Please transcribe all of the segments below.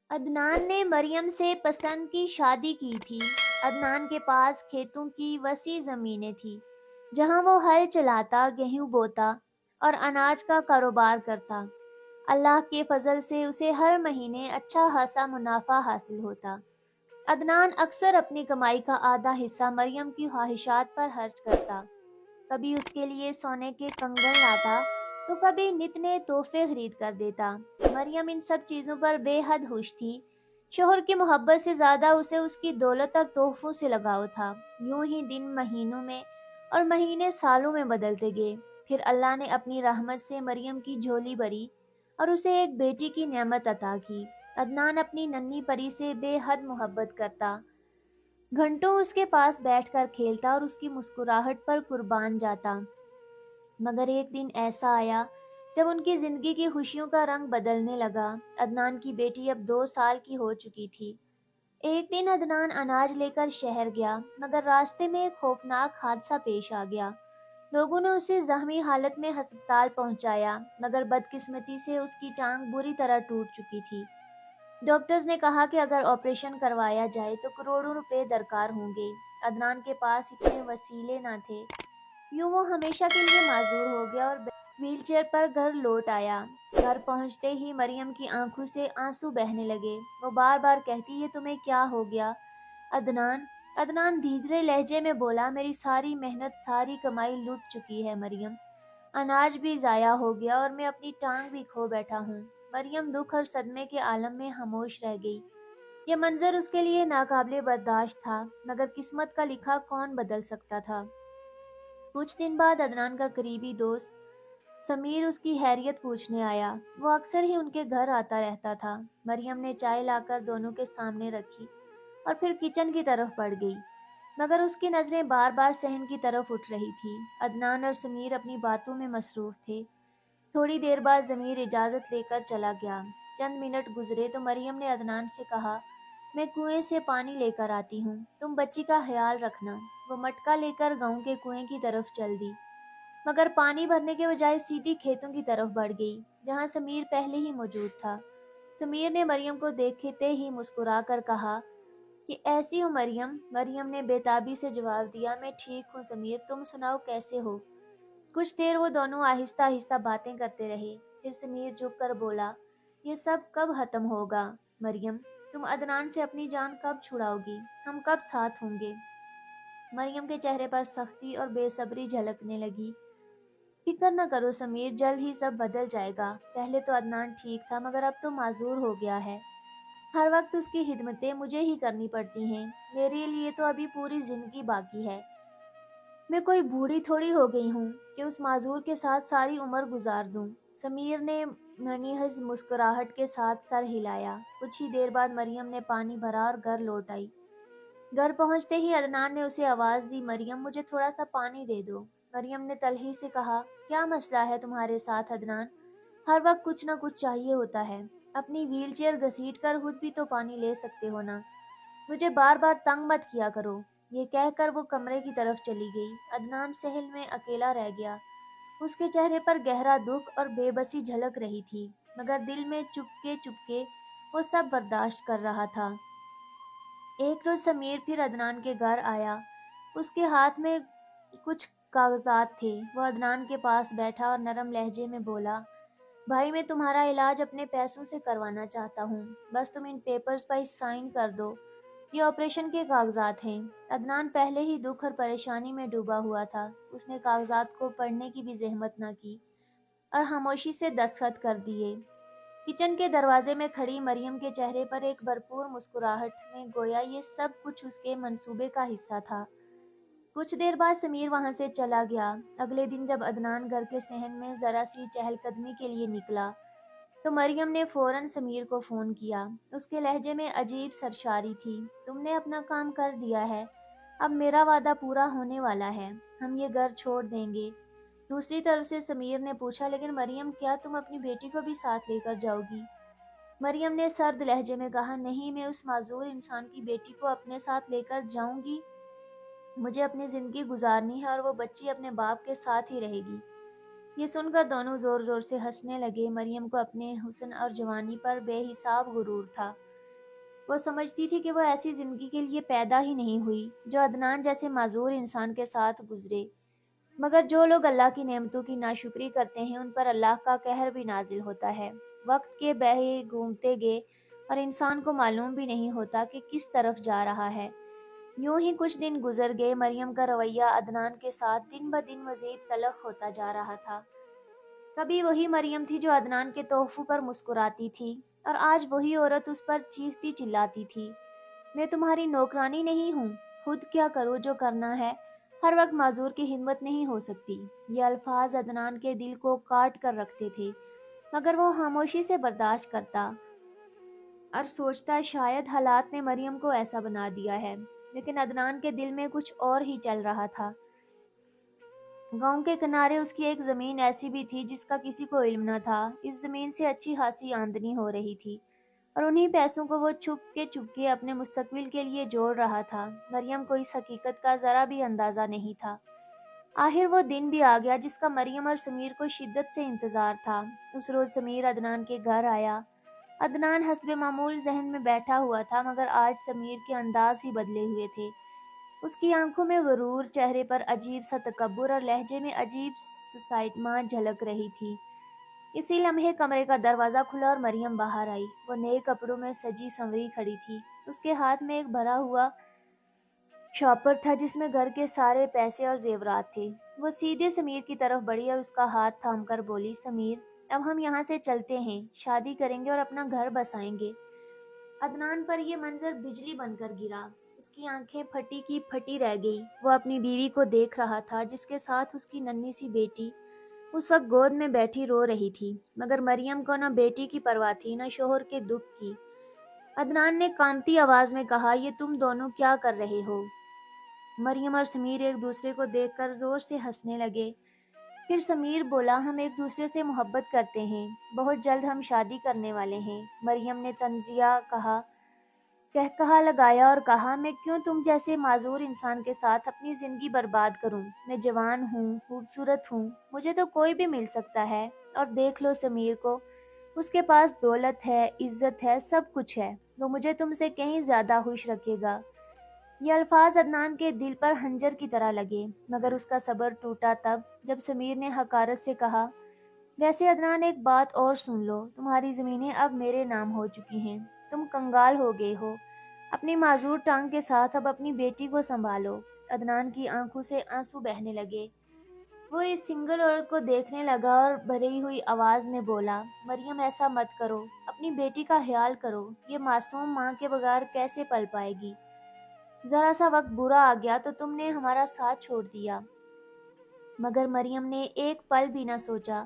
عدنان نے مریم سے پسند کی شادی کی تھی۔ عدنان کے پاس کھیتوں کی وسیع زمینیں تھیں جہاں وہ ہل چلاتا، گیہوں بوتا اور اناج کا کاروبار کرتا۔ اللہ کے فضل سے اسے ہر مہینے اچھا خاصا منافع حاصل ہوتا۔ عدنان اکثر اپنی کمائی کا آدھا حصہ مریم کی خواہشات پر خرچ کرتا۔ کبھی اس کے لیے سونے کے کنگن لاتا تو کبھی نت نئے تحفے خرید کر دیتا۔ مریم ان سب چیزوں پر بے حد خوش تھی۔ شوہر کی محبت سے زیادہ اسے اس کی دولت اور تحفوں سے لگاؤ تھا۔ یوں ہی دن مہینوں میں اور مہینے سالوں میں بدلتے گئے۔ پھر اللہ نے اپنی رحمت سے مریم کی جھولی بھری اور اسے ایک بیٹی کی نعمت عطا کی۔ عدنان اپنی ننھی پری سے بے حد محبت کرتا، گھنٹوں اس کے پاس بیٹھ کر کھیلتا اور اس کی مسکراہٹ پر قربان جاتا۔ مگر ایک دن ایسا آیا جب ان کی زندگی کی خوشیوں کا رنگ بدلنے لگا۔ عدنان کی بیٹی اب 2 سال کی ہو چکی تھی۔ ایک دن عدنان اناج لے کر شہر گیا، مگر راستے میں ایک خوفناک حادثہ پیش آ گیا۔ لوگوں نے اسے زخمی حالت میں ہسپتال پہنچایا، مگر بدقسمتی سے اس کی ٹانگ بری طرح ٹوٹ چکی تھی۔ ڈاکٹرز نے کہا کہ اگر آپریشن کروایا جائے تو کروڑوں روپے درکار ہوں گے۔ عدنان کے پاس اتنے وسیلے نہ تھے۔ یوں وہ ہمیشہ کے لیے معذور ہو گیا اور ویل چیئر پر گھر لوٹ آیا۔ گھر پہنچتے ہی مریم کی آنکھوں سے آنسو بہنے لگے۔ وہ بار بار کہتی، یہ تمہیں کیا ہو گیا عدنان؟ عدنان دھیرے لہجے میں بولا، میری ساری محنت، ساری کمائی لٹ چکی ہے مریم۔ اناج بھی ضائع ہو گیا اور میں اپنی ٹانگ بھی کھو بیٹھا ہوں۔ مریم دکھ اور صدمے کے عالم میں خاموش رہ گئی۔ یہ منظر اس کے لیے ناقابل برداشت تھا، مگر قسمت کا لکھا کون بدل سکتا تھا۔ کچھ دن بعد عدنان کا قریبی دوست سمیر اس کی خیریت پوچھنے آیا۔ وہ اکثر ہی ان کے گھر آتا رہتا تھا۔ مریم نے چائے لا کر دونوں کے سامنے رکھی اور پھر کچن کی طرف بڑھ گئی، مگر اس کی نظریں بار بار صحن کی طرف اٹھ رہی تھی۔ عدنان اور سمیر اپنی باتوں میں مصروف تھے۔ تھوڑی دیر بعد ضمیر اجازت لے کر چلا گیا۔ چند منٹ گزرے تو مریم نے عدنان سے کہا، میں کنویں سے پانی لے کر آتی ہوں، تم بچی کا خیال رکھنا۔ وہ مٹکا لے کر گاؤں کے کنویں کی طرف چل دی، مگر پانی بھرنے کے بجائے سیدھی کھیتوں کی طرف بڑھ گئی جہاں سمیر پہلے ہی موجود تھا۔ سمیر نے مریم کو دیکھتے ہی مسکرا کر کہا کہ ایسی ہو مریم؟ مریم نے بے تابی سے جواب دیا، میں ٹھیک ہوں سمیر، تم سناؤ کیسے ہو؟ کچھ دیر وہ دونوں آہستہ آہستہ باتیں کرتے رہے۔ پھر سمیر جھک کر بولا، یہ سب کب ختم ہوگا مریم؟ تم عدنان سے اپنی جان کب چھڑاؤ گی؟ ہم کب ساتھ ہوں گے؟ مریم کے چہرے پر سختی اور بے صبری جھلکنے لگی۔ فکر نہ کرو سمیر، جلد ہی سب بدل جائے گا۔ پہلے تو عدنان ٹھیک تھا، مگر اب تو معذور ہو گیا ہے۔ ہر وقت اس کی خدمتیں مجھے ہی کرنی پڑتی ہیں۔ میرے لیے تو ابھی پوری زندگی باقی ہے۔ میں کوئی بوڑھی تھوڑی ہو گئی ہوں کہ اس معذور کے ساتھ ساری عمر گزار دوں۔ سمیر نے منحوس مسکراہٹ کے ساتھ سر ہلایا۔ کچھ ہی دیر بعد مریم نے پانی بھرا اور گھر لوٹ آئی۔ گھر پہنچتے ہی عدنان نے اسے آواز دی، مریم مجھے تھوڑا سا پانی دے دو۔ مریم نے تلخی سے کہا، کیا مسئلہ ہے تمہارے ساتھ عدنان؟ ہر وقت کچھ نہ کچھ چاہیے ہوتا ہے۔ اپنی ویل چیئر گھسیٹ کر خود بھی تو پانی لے سکتے ہو نا، مجھے بار بار تنگ مت کیا کرو۔ یہ کہہ کر وہ کمرے کی طرف چلی گئی۔ عدنان صحن میں اکیلا رہ گیا۔ اس کے چہرے پر گہرا دکھ اور بے بسی جھلک رہی تھی، مگر دل میں چپکے چپکے وہ سب برداشت کر رہا تھا۔ ایک روز سمیر پھر عدنان کے گھر آیا۔ اس کے ہاتھ میں کچھ کاغذات تھے۔ وہ عدنان کے پاس بیٹھا اور نرم لہجے میں بولا، بھائی میں تمہارا علاج اپنے پیسوں سے کروانا چاہتا ہوں، بس تم ان پیپرز پر سائن کر دو۔ یہ آپریشن کے کاغذات ہیں۔ عدنان پہلے ہی دکھ اور پریشانی میں ڈوبا ہوا تھا۔ اس نے کاغذات کو پڑھنے کی بھی زحمت نہ کی اور خاموشی سے دستخط کر دیے۔ کچن کے دروازے میں کھڑی مریم کے چہرے پر ایک بھرپور مسکراہٹ میں گویا یہ سب کچھ اس کے منصوبے کا حصہ تھا۔ کچھ دیر بعد سمیر وہاں سے چلا گیا۔ اگلے دن جب عدنان گھر کے صحن میں ذرا سی چہل قدمی کے لیے نکلا تو مریم نے فوراً سمیر کو فون کیا۔ اس کے لہجے میں عجیب سرشاری تھی، تم نے اپنا کام کر دیا ہے، اب میرا وعدہ پورا ہونے والا ہے، ہم یہ گھر چھوڑ دیں گے۔ دوسری طرف سے سمیر نے پوچھا، لیکن مریم کیا تم اپنی بیٹی کو بھی ساتھ لے کر جاؤ گی؟ مریم نے سرد لہجے میں کہا، نہیں، میں اس معذور انسان کی بیٹی کو اپنے ساتھ لے کر جاؤں گی؟ مجھے اپنی زندگی گزارنی ہے اور وہ بچی اپنے باپ کے ساتھ ہی رہے گی۔ یہ سن کر دونوں زور زور سے ہنسنے لگے۔ مریم کو اپنے حسن اور جوانی پر بے حساب غرور تھا۔ وہ سمجھتی تھی کہ وہ ایسی زندگی کے لیے پیدا ہی نہیں ہوئی جو عدنان جیسے معذور انسان کے ساتھ گزرے، مگر جو لوگ اللہ کی نعمتوں کی ناشکری کرتے ہیں ان پر اللہ کا قہر بھی نازل ہوتا ہے۔ وقت کے بہے گھومتے گئے اور انسان کو معلوم بھی نہیں ہوتا کہ کس طرف جا رہا ہے۔ یوں ہی کچھ دن گزر گئے، مریم کا رویہ عدنان کے ساتھ دن بدن مزید تلخ ہوتا جا رہا تھا۔ کبھی وہی مریم تھی جو عدنان کے تحفوں پر مسکراتی تھی، اور آج وہی عورت اس پر چیختی چلاتی تھی، میں تمہاری نوکرانی نہیں ہوں، خود کیا کرو جو کرنا ہے، ہر وقت معذور کی خدمت نہیں ہو سکتی۔ یہ الفاظ عدنان کے دل کو کاٹ کر رکھتے تھے، مگر وہ خاموشی سے برداشت کرتا اور سوچتا شاید حالات نے مریم کو ایسا بنا دیا ہے، لیکن عدنان کے دل میں کچھ اور ہی چل رہا تھا۔ گاؤں کے کنارے اس کی ایک زمین ایسی بھی تھی جس کا کسی کو علم نہ تھا۔ اس زمین سے اچھی خاصی آمدنی ہو رہی تھی اور انہی پیسوں کو وہ چھپ کے اپنے مستقبل کے لیے جوڑ رہا تھا۔ مریم کو اس حقیقت کا ذرا بھی اندازہ نہیں تھا۔ آخر وہ دن بھی آ گیا جس کا مریم اور سمیر کو شدت سے انتظار تھا۔ اس روز سمیر عدنان کے گھر آیا۔ عدنان حسب معمول ذہن میں بیٹھا ہوا تھا، مگر آج سمیر کے انداز ہی بدلے ہوئے تھے۔ اس کی آنکھوں میں غرور، چہرے پر عجیب سا تکبر اور لہجے میں عجیب سائٹمہ جھلک رہی تھی۔ اسی لمحے کمرے کا دروازہ کھلا اور مریم باہر آئی۔ وہ نئے کپڑوں میں سجی سنوری کھڑی تھی۔ اس کے ہاتھ میں ایک بھرا ہوا شاپر تھا جس میں گھر کے سارے پیسے اور زیورات تھے۔ وہ سیدھے سمیر کی طرف بڑھی اور اس کا ہاتھ تھام کر بولی، سمیر، اب ہم یہاں سے چلتے ہیں، شادی کریں گے اور اپنا گھر بسائیں گے۔ عدنان پر یہ منظر بجلی بن کر گرا۔ اس کی آنکھیں پھٹی کی پھٹی رہ گئی۔ وہ اپنی بیوی کو دیکھ رہا تھا جس کے ساتھ اس کی ننھی سی بیٹی اس وقت گود میں بیٹھی رو رہی تھی، مگر مریم کو نہ بیٹی کی پرواہ تھی نہ شوہر کے دکھ کی۔ عدنان نے کانپتی آواز میں کہا، یہ تم دونوں کیا کر رہے ہو؟ مریم اور سمیر ایک دوسرے کو دیکھ کر زور سے ہنسنے لگے۔ پھر سمیر بولا، ہم ایک دوسرے سے محبت کرتے ہیں، بہت جلد ہم شادی کرنے والے ہیں۔ مریم نے طنزیہ کہا لگایا اور کہا، میں کیوں تم جیسے معذور انسان کے ساتھ اپنی زندگی برباد کروں؟ میں جوان ہوں، خوبصورت ہوں، مجھے تو کوئی بھی مل سکتا ہے، اور دیکھ لو سمیر کو، اس کے پاس دولت ہے، عزت ہے، سب کچھ ہے، وہ مجھے تم سے کہیں زیادہ خوش رکھے گا۔ یہ الفاظ عدنان کے دل پر خنجر کی طرح لگے، مگر اس کا صبر ٹوٹا تب جب سمیر نے حقارت سے کہا، ویسے عدنان ایک بات اور سن لو، تمہاری زمینیں اب میرے نام ہو چکی ہیں، تم کنگال ہو گئے ہو، اپنی معذور ٹانگ کے ساتھ اب اپنی بیٹی کو سنبھالو۔ عدنان کی آنکھوں سے آنسو بہنے لگے۔ وہ اس سنگل عورت کو دیکھنے لگا اور بھری ہوئی آواز میں بولا، مریم ایسا مت کرو، اپنی بیٹی کا خیال کرو، یہ معصوم ماں کے بغیر کیسے پل پائے گی؟ ذرا سا وقت برا آ گیا تو تم نے ہمارا ساتھ چھوڑ دیا۔ مگر مریم نے ایک پل بھی نہ سوچا۔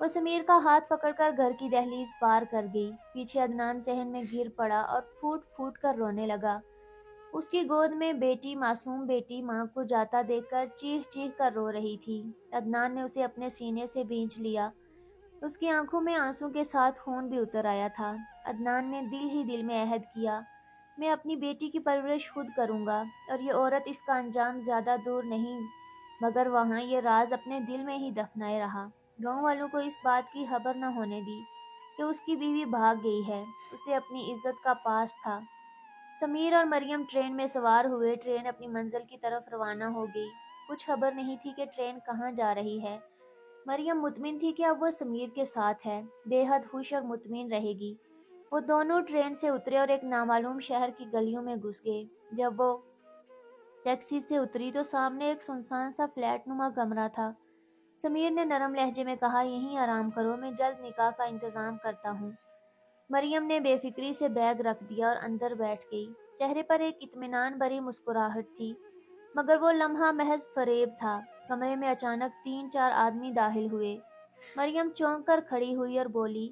وہ سمیر کا ہاتھ پکڑ کر گھر کی دہلیز پار کر گئی۔ پیچھے عدنان صحن میں گر پڑا اور پھوٹ پھوٹ کر رونے لگا۔ اس کی گود میں بیٹی، معصوم بیٹی، ماں کو جاتا دیکھ کر چیخ چیخ کر رو رہی تھی۔ عدنان نے اسے اپنے سینے سے بھینچ لیا۔ اس کی آنکھوں میں آنسوں کے ساتھ خون بھی اتر آیا تھا۔ عدنان نے دل ہی دل میں عہد کیا، میں اپنی بیٹی کی پرورش خود کروں گا، اور یہ عورت اس کا انجام زیادہ دور نہیں۔ مگر وہاں یہ راز اپنے دل میں ہی دفنائے رہا۔ گاؤں والوں کو اس بات کی خبر نہ ہونے دی کہ اس کی بیوی بھاگ گئی ہے۔ اسے اپنی عزت کا پاس تھا۔ سمیر اور مریم ٹرین میں سوار ہوئے۔ ٹرین اپنی منزل کی طرف روانہ ہو گئی۔ کچھ خبر نہیں تھی کہ ٹرین کہاں جا رہی ہے۔ مریم مطمئن تھی کہ اب وہ سمیر کے ساتھ ہے، بے حد خوش اور مطمئن رہے گی۔ وہ دونوں ٹرین سے اترے اور ایک نامعلوم شہر کی گلیوں میں گھس گئے۔ جب وہ ٹیکسی سے اتری تو سامنے ایک سنسان سا فلیٹ نما کمرہ تھا۔ سمیر نے نرم لہجے میں کہا، یہیں آرام کرو، میں جلد نکاح کا انتظام کرتا ہوں۔ مریم نے بے فکری سے بیگ رکھ دیا اور اندر بیٹھ گئی۔ چہرے پر ایک اطمینان بھری مسکراہٹ تھی، مگر وہ لمحہ محض فریب تھا۔ کمرے میں اچانک 3-4 آدمی داخل ہوئے۔ مریم چونک کر کھڑی ہوئی اور بولی،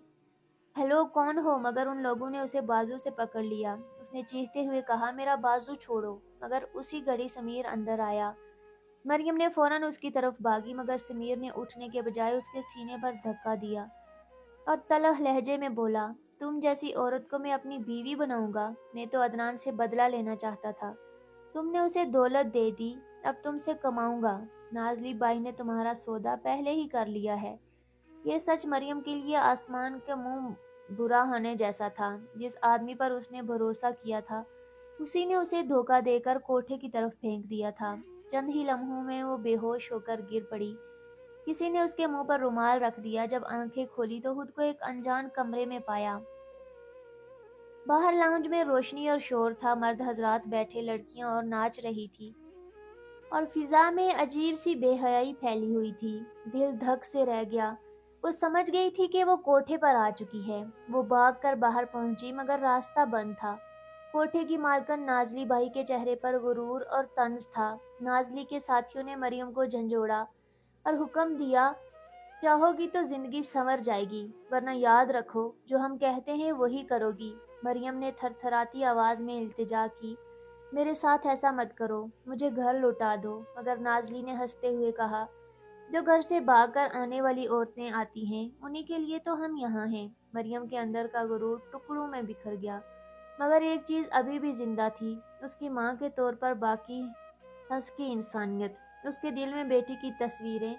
ہیلو، کون ہو؟ مگر ان لوگوں نے اسے بازو سے پکڑ لیا۔ اس نے چیختے ہوئے کہا، میرا بازو چھوڑو، مگر اسی گھڑی سمیر اندر آیا۔ مریم نے فوراً اس کی طرف بھاگی، مگر سمیر نے اٹھنے کے بجائے اس کے سینے پر دھکا دیا اور تلخ لہجے میں بولا، تم جیسی عورت کو میں اپنی بیوی بناؤں گا؟ میں تو عدنان سے بدلہ لینا چاہتا تھا، تم نے اسے دولت دے دی، اب تم سے کماؤں گا۔ نازلی بائی نے تمہارا سودا پہلے ہی کر لیا ہے۔ یہ سچ مریم کے لیے آسمان کے منہ برا ہونے جیسا تھا۔ جس آدمی پر اس نے بھروسہ کیا تھا اسی نے اسے دھوکہ دے کر کوٹھے کی طرف پھینک دیا تھا۔ چند ہی لمحوں میں وہ بے ہوش ہو کر گر پڑی۔ کسی نے اس کے منہ پر رومال رکھ دیا۔ جب آنکھیں کھولی تو خود کو ایک انجان کمرے میں پایا۔ باہر لاؤنج میں روشنی اور شور تھا، مرد حضرات بیٹھے، لڑکیاں اور ناچ رہی تھی، اور فضا میں عجیب سی بے حیائی پھیلی ہوئی تھی۔ دل دھک سے رہ گیا۔ وہ سمجھ گئی تھی کہ وہ کوٹھے پر آ چکی ہے۔ وہ بھاگ کر باہر پہنچی مگر راستہ بند تھا۔ کوٹھے کی مالکن نازلی بائی کے چہرے پر غرور اور طنز تھا۔ نازلی کے ساتھیوں نے مریم کو جھنجھوڑا اور حکم دیا، چاہو گی تو زندگی سنور جائے گی، ورنہ یاد رکھو جو ہم کہتے ہیں وہی کرو گی۔ مریم نے تھر تھراتی آواز میں التجا کی، میرے ساتھ ایسا مت کرو، مجھے گھر لوٹا دو۔ مگر نازلی نے ہنستے ہوئے کہا، جو گھر سے بھاگ کر آنے والی عورتیں آتی ہیں انہی کے لیے تو ہم یہاں ہیں۔ مریم کے اندر کا غرور ٹکڑوں میں بکھر گیا، مگر ایک چیز ابھی بھی زندہ تھی، اس کی ماں کے طور پر باقی ہنس کی انسانیت۔ اس کے دل میں بیٹی کی تصویریں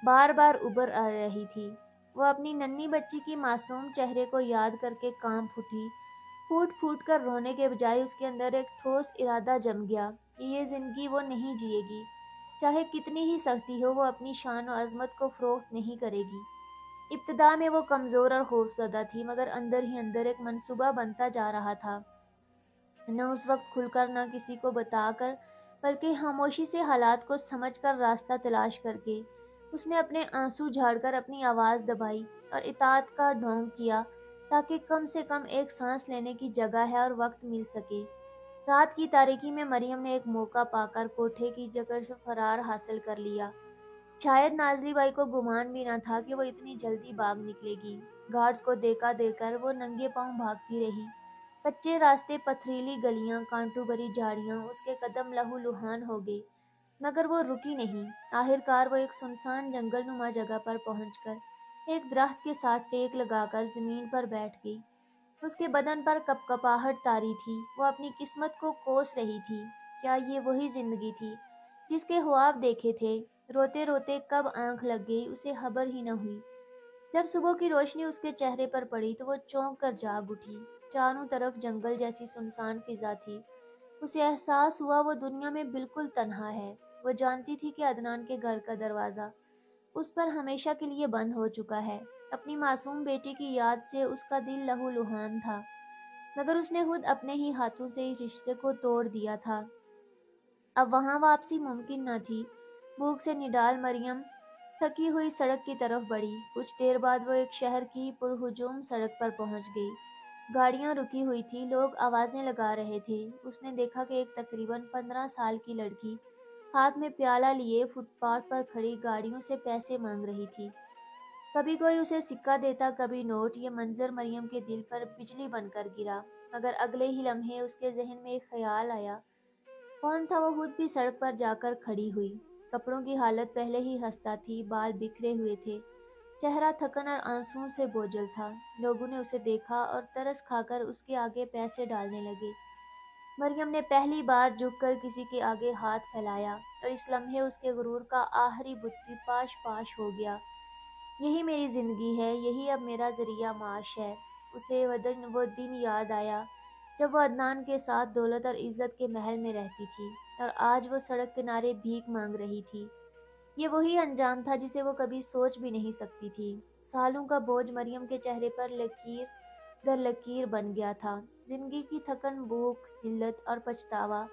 بار بار ابھر آ رہی تھی۔ وہ اپنی ننھی بچی کی معصوم چہرے کو یاد کر کے کانپ اٹھی۔ پھوٹ پھوٹ کر رونے کے بجائے اس کے اندر ایک ٹھوس ارادہ جم گیا کہ یہ زندگی وہ نہیں جیے گی۔ چاہے کتنی ہی سختی ہو، وہ اپنی شان و عظمت کو فروخت نہیں کرے گی۔ ابتدا میں وہ کمزور اور خوفزدہ تھی، مگر اندر ہی اندر ایک منصوبہ بنتا جا رہا تھا، نہ اس وقت کھل کر، نہ کسی کو بتا کر، بلکہ خاموشی سے، حالات کو سمجھ کر، راستہ تلاش کر کے۔ اس نے اپنے آنسو جھاڑ کر اپنی آواز دبائی اور اطاعت کا ڈھونگ کیا، تاکہ کم سے کم ایک سانس لینے کی جگہ ہے اور وقت مل سکے۔ رات کی تاریکی میں مریم نے ایک موقع پا کر کوٹھے کی جگہ سے فرار حاصل کر لیا۔ شاید نازلی بائی کو گمان بھی نہ تھا کہ وہ اتنی جلدی بھاگ نکلے گی۔ گارڈز کو دیکھا دے کر وہ ننگے پاؤں بھاگتی رہی۔ کچے راستے، پتھریلی گلیاں، کانٹوں بھری جھاڑیاں، اس کے قدم لہو لہان ہو گئے، مگر وہ رکی نہیں۔ آخرکار وہ ایک سنسان جنگل نما جگہ پر پہنچ کر ایک درخت کے ساتھ ٹیک لگا کر زمین پر بیٹھ گئی۔ اس کے بدن پر کپکپاہٹ طاری تھی، وہ اپنی قسمت کو کوس رہی تھی۔ کیا یہ وہی زندگی تھی جس کے خواب دیکھے تھے؟ روتے روتے کب آنکھ لگ گئی اسے خبر ہی نہ ہوئی۔ جب صبح کی روشنی اس کے چہرے پر پڑی تو وہ چونک کر جاگ اٹھی۔ چاروں طرف جنگل جیسی سنسان فضا تھی۔ اسے احساس ہوا وہ دنیا میں بالکل تنہا ہے۔ وہ جانتی تھی کہ عدنان کے گھر کا دروازہ اس پر ہمیشہ کے لیے بند ہو چکا ہے۔ اپنی معصوم بیٹی کی یاد سے اس کا دل لہو لہان تھا، مگر اس نے خود اپنے ہی ہاتھوں سے اس رشتے کو توڑ دیا تھا۔ اب وہاں واپسی ممکن نہ تھی۔ بھوک سے نڈال مریم تھکی ہوئی سڑک کی طرف بڑھی۔ کچھ دیر بعد وہ ایک شہر کی پرہجوم سڑک پر پہنچ گئی۔ گاڑیاں رکی ہوئی تھی، لوگ آوازیں لگا رہے تھے۔ اس نے دیکھا کہ ایک تقریباً 15 سال کی لڑکی ہاتھ میں پیالہ لیے فٹ پاتھ پر کھڑی گاڑیوں سے پیسے مانگ رہی تھی۔ کبھی کوئی اسے سکہ دیتا، کبھی نوٹ۔ یہ منظر مریم کے دل پر بجلی بن کر گرا، مگر اگلے ہی لمحے اس کے ذہن میں ایک خیال آیا۔ کون تھا؟ وہ خود بھی سڑک پر جا کر کھڑی ہوئی۔ کپڑوں کی حالت پہلے ہی خستہ تھی، بال بکھرے ہوئے تھے، چہرہ تھکن اور آنسوؤں سے بوجھل تھا۔ لوگوں نے اسے دیکھا اور ترس کھا کر اس کے آگے پیسے ڈالنے لگے۔ مریم نے پہلی بار جھک کر کسی کے آگے ہاتھ پھیلایا، اور اس لمحے اس کے غرور کا آخری بت بھی پاش پاش ہو گیا۔ یہی میری زندگی ہے، یہی اب میرا ذریعہ معاش ہے۔ اسے وہ دن یاد آیا جب وہ عدنان کے ساتھ دولت اور عزت کے محل میں رہتی تھی، اور آج وہ سڑک کنارے بھیک مانگ رہی تھی۔ یہ وہی انجام تھا جسے وہ کبھی سوچ بھی نہیں سکتی تھی۔ سالوں کا بوجھ مریم کے چہرے پر لکیر در لکیر بن گیا تھا۔ زندگی کی تھکن، بھوک، ذلت اور پچھتاوا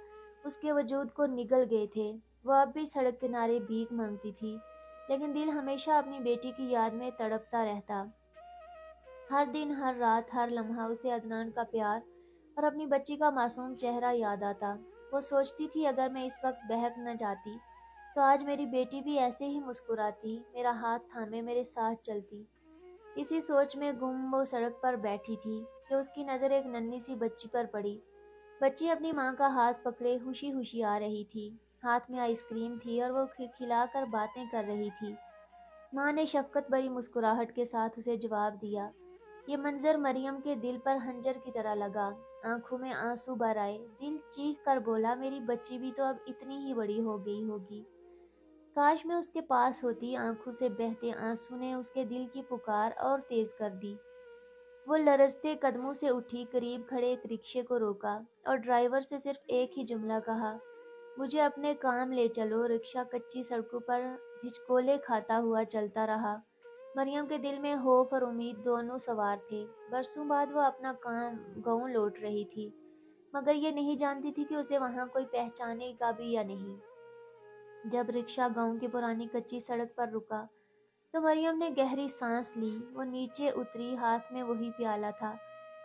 اس کے وجود کو نگل گئے تھے۔ وہ اب بھی سڑک کنارے بھیک مانگتی تھی، لیکن دل ہمیشہ اپنی بیٹی کی یاد میں تڑپتا رہتا۔ ہر دن، ہر رات، ہر لمحہ اسے عدنان کا پیار اور اپنی بچی کا معصوم چہرہ یاد آتا۔ وہ سوچتی تھی اگر میں اس وقت بہک نہ جاتی تو آج میری بیٹی بھی ایسے ہی مسکراتی، میرا ہاتھ تھامے میرے ساتھ چلتی۔ اسی سوچ میں گم وہ سڑک پر بیٹھی تھی کہ اس کی نظر ایک ننھی سی بچی پر پڑی۔ بچی اپنی ماں کا ہاتھ پکڑے خوشی خوشی آ رہی تھی۔ ہاتھ میں آئس کریم تھی اور وہ کھلکھلا کر باتیں کر رہی تھی۔ ماں نے شفقت بھری مسکراہٹ کے ساتھ اسے جواب دیا۔ یہ منظر مریم کے دل پر خنجر کی طرح لگا۔ آنکھوں میں آنسو بھر آئے۔ دل چیخ کر بولا، میری بچی بھی تو اب اتنی ہی بڑی ہو گئی ہوگی۔ کاش میں اس کے پاس ہوتی۔ آنکھوں سے بہتے آنسو نے اس کے دل کی پکار اور تیز کر دی۔ وہ لرزتے قدموں سے اٹھی، قریب کھڑے ایک رکشے کو روکا اور ڈرائیور سے صرف ایک ہی جملہ کہا، مجھے اپنے کام لے چلو۔ رکشہ کچی سڑکوں پر ہچکولے کھاتا ہوا چلتا رہا۔ مریم کے دل میں خوف اور امید دونوں سوار تھے۔ برسوں بعد وہ اپنا گاؤں لوٹ رہی تھی، مگر یہ نہیں جانتی تھی کہ اسے وہاں کوئی پہچانے گا بھی یا نہیں۔ جب رکشہ گاؤں کی پرانی کچی سڑک پر رکا تو مریم نے گہری سانس لی۔ وہ نیچے اتری، ہاتھ میں وہی پیالہ تھا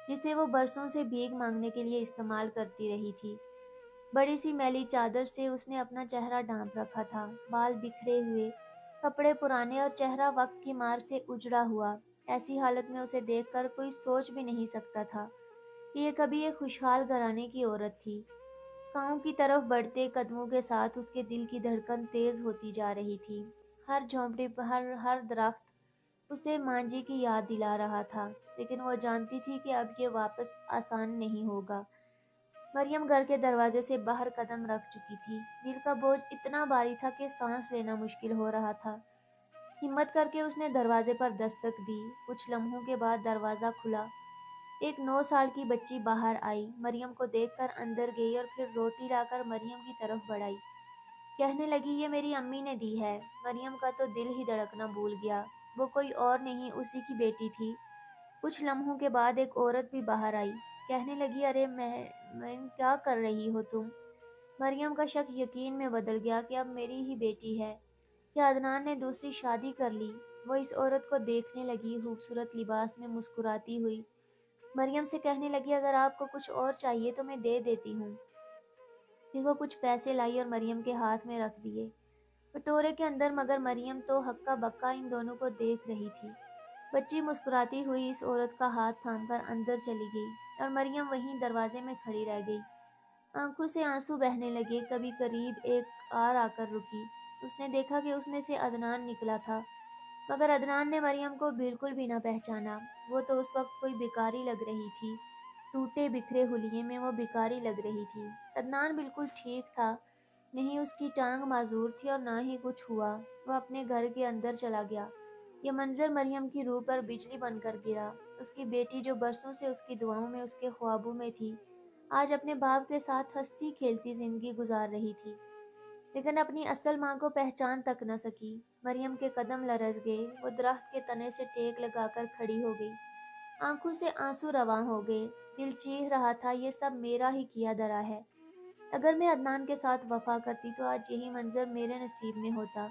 جسے وہ برسوں سے بھیک مانگنے کے لیے استعمال کرتی رہی تھی۔ بڑی سی میلی چادر سے اس نے اپنا چہرہ ڈھانپ رکھا تھا، بال بکھرے ہوئے، کپڑے پرانے اور چہرہ وقت کی مار سے اجڑا ہوا۔ ایسی حالت میں اسے دیکھ کر کوئی سوچ بھی نہیں سکتا تھا کہ یہ کبھی ایک خوشحال گھرانے کی عورت تھی۔ گاؤں کی طرف بڑھتے قدموں کے ساتھ اس کے دل کی دھڑکن تیز ہوتی جا رہی تھی۔ ہر جھونپڑی پر ہر درخت اسے مانجی کی یاد دلا رہا تھا، لیکن وہ جانتی تھی کہ اب یہ واپس آسان نہیں ہوگا۔ مریم گھر کے دروازے سے باہر قدم رکھ چکی تھی۔ دل کا بوجھ اتنا بھاری تھا کہ سانس لینا مشکل ہو رہا تھا۔ ہمت کر کے اس نے دروازے پر دستک دی۔ کچھ لمحوں کے بعد دروازہ کھلا۔ ایک 9 سال کی بچی باہر آئی، مریم کو دیکھ کر اندر گئی اور پھر روٹی لا کر مریم کی طرف بڑھائی۔ کہنے لگی، یہ میری امی نے دی ہے۔ مریم کا تو دل ہی دھڑکنا بھول گیا۔ وہ کوئی اور نہیں، اسی کی بیٹی تھی۔ کچھ لمحوں کے بعد ایک عورت بھی باہر آئی، کہنے لگی، ارے میں کیا کر رہی ہو تم؟ مریم کا شک یقین میں بدل گیا کہ اب میری ہی بیٹی ہے۔ کیا عدنان نے دوسری شادی کر لی؟ وہ اس عورت کو دیکھنے لگی، خوبصورت لباس میں مسکراتی ہوئی۔ مریم سے کہنے لگی، اگر آپ کو کچھ اور چاہیے تو میں دے دیتی ہوں۔ پھر وہ کچھ پیسے لائی اور مریم کے ہاتھ میں رکھ دیے کٹورے کے اندر، مگر مریم تو ہکا بکا ان دونوں کو دیکھ رہی تھی۔ بچی مسکراتی ہوئی اس عورت کا ہاتھ تھام کر اندر چلی گئی اور مریم وہیں دروازے میں کھڑی رہ گئی۔ آنکھوں سے آنسو بہنے لگے۔ کبھی قریب ایک کار آ کر رکی۔ اس نے دیکھا کہ اس میں سے عدنان نکلا تھا، مگر عدنان نے مریم کو بالکل بھی نہ پہچانا۔ وہ تو اس وقت کوئی بیکاری لگ رہی تھی، ٹوٹے بکھرے حلیے میں وہ بیکاری لگ رہی تھی۔ عدنان بالکل ٹھیک تھا، نہیں اس کی ٹانگ معذور تھی اور نہ ہی کچھ ہوا۔ وہ اپنے گھر کے اندر چلا گیا۔ یہ منظر مریم کی روح پر بجلی بن کر گرا۔ اس کی بیٹی جو برسوں سے اس کی دعاؤں میں، اس کے خوابوں میں تھی، آج اپنے باپ کے ساتھ ہنستی کھیلتی زندگی گزار رہی تھی، لیکن اپنی اصل ماں کو پہچان تک نہ سکی۔ مریم کے قدم لرز گئے۔ وہ درخت کے تنے سے ٹیک لگا کر کھڑی ہو گئی۔ آنکھوں سے آنسو رواں ہو گئے۔ دل چیخ رہا تھا، یہ سب میرا ہی کیا دھرا ہے۔ اگر میں عدنان کے ساتھ وفا کرتی تو آج یہی منظر میرے نصیب میں ہوتا۔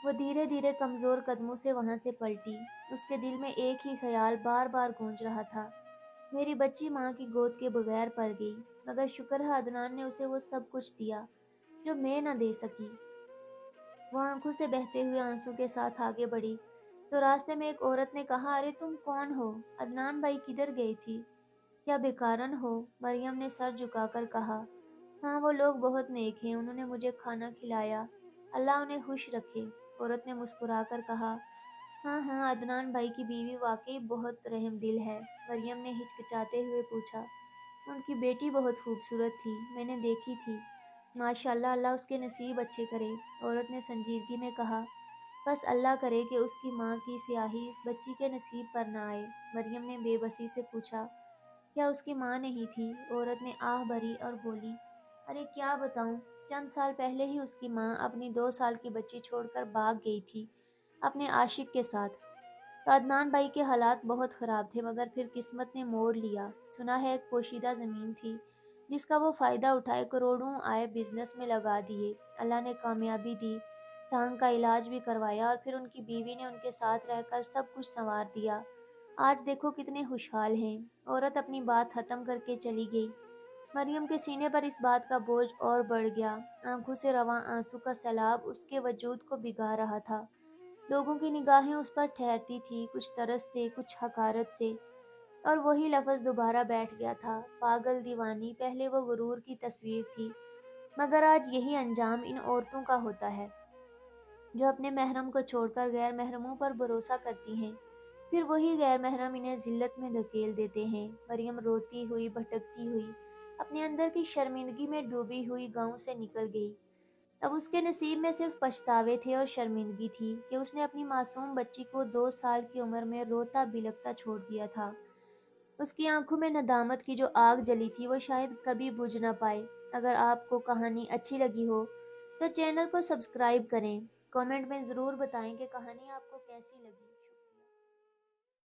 وہ دھیرے دھیرے کمزور قدموں سے وہاں سے پلٹی۔ اس کے دل میں ایک ہی خیال بار بار گونج رہا تھا، میری بچی ماں کی گود کے بغیر پل گئی، مگر شکر ہے عدنان نے اسے وہ سب کچھ دیا جو میں نہ دے سکی۔ وہ آنکھوں سے بہتے ہوئے آنسو کے ساتھ آگے بڑھی تو راستے میں ایک عورت نے کہا، ارے تم کون ہو؟ عدنان بھائی کدھر گئی تھی؟ کیا بیکارن ہو؟ مریم نے سر جھکا کر کہا، ہاں وہ لوگ بہت نیک ہیں، انہوں نے مجھے کھانا کھلایا، اللہ انہیں خوش رکھے۔ عورت نے مسکرا کر کہا، ہاں ہاں، عدنان بھائی کی بیوی واقعی بہت رحم دل ہے۔ مریم نے ہچکچاتے ہوئے پوچھا، ان کی بیٹی بہت خوبصورت تھی، میں نے دیکھی تھی، ماشاءاللہ، اللہ اس کے نصیب اچھے کرے۔ عورت نے سنجیدگی میں کہا، بس اللہ کرے کہ اس کی ماں کی سیاہی اس بچی کے نصیب پر نہ آئے۔ مریم نے بے بسی سے پوچھا، کیا اس کی ماں نہیں تھی؟ عورت نے آہ بھری اور بولی، ارے کیا بتاؤں، چند سال پہلے ہی اس کی ماں اپنی 2 سال کی بچی چھوڑ کر بھاگ گئی تھی اپنے عاشق کے ساتھ۔ تو عدنان بھائی کے حالات بہت خراب تھے، مگر پھر قسمت نے موڑ لیا۔ سنا ہے ایک پوشیدہ زمین تھی جس کا وہ فائدہ اٹھائے کروڑوں آئے بزنس میں لگا دیے۔ اللہ نے کامیابی دی، ٹانگ کا علاج بھی کروایا اور پھر ان کی بیوی نے ان کے ساتھ رہ کر سب کچھ سنوار دیا۔ آج دیکھو کتنے خوشحال ہیں۔ عورت اپنی بات ختم کر کے چلی گئی۔ مریم کے سینے پر اس بات کا بوجھ اور بڑھ گیا۔ آنکھوں سے رواں آنسو کا سیلاب اس کے وجود کو بھگا رہا تھا۔ لوگوں کی نگاہیں اس پر ٹھہرتی تھی، کچھ ترس سے، کچھ حقارت سے، اور وہی لفظ دوبارہ بیٹھ گیا تھا، پاگل دیوانی۔ پہلے وہ غرور کی تصویر تھی، مگر آج یہی انجام ان عورتوں کا ہوتا ہے جو اپنے محرم کو چھوڑ کر غیر محرموں پر بھروسہ کرتی ہیں، پھر وہی غیر محرم انہیں ذلت میں دھکیل دیتے ہیں۔ مریم روتی ہوئی، بھٹکتی ہوئی، اپنے اندر کی شرمندگی میں ڈوبی ہوئی گاؤں سے نکل گئی۔ اب اس کے نصیب میں صرف پچھتاوے تھے اور شرمندگی تھی کہ اس نے اپنی معصوم بچی کو 2 سال کی عمر میں روتا بلکتا چھوڑ دیا تھا۔ اس کی آنکھوں میں ندامت کی جو آگ جلی تھی وہ شاید کبھی بجھ نہ پائے۔ اگر آپ کو کہانی اچھی لگی ہو تو چینل کو سبسکرائب کریں، کامنٹ میں ضرور بتائیں کہ کہانی آپ کو کیسی لگی۔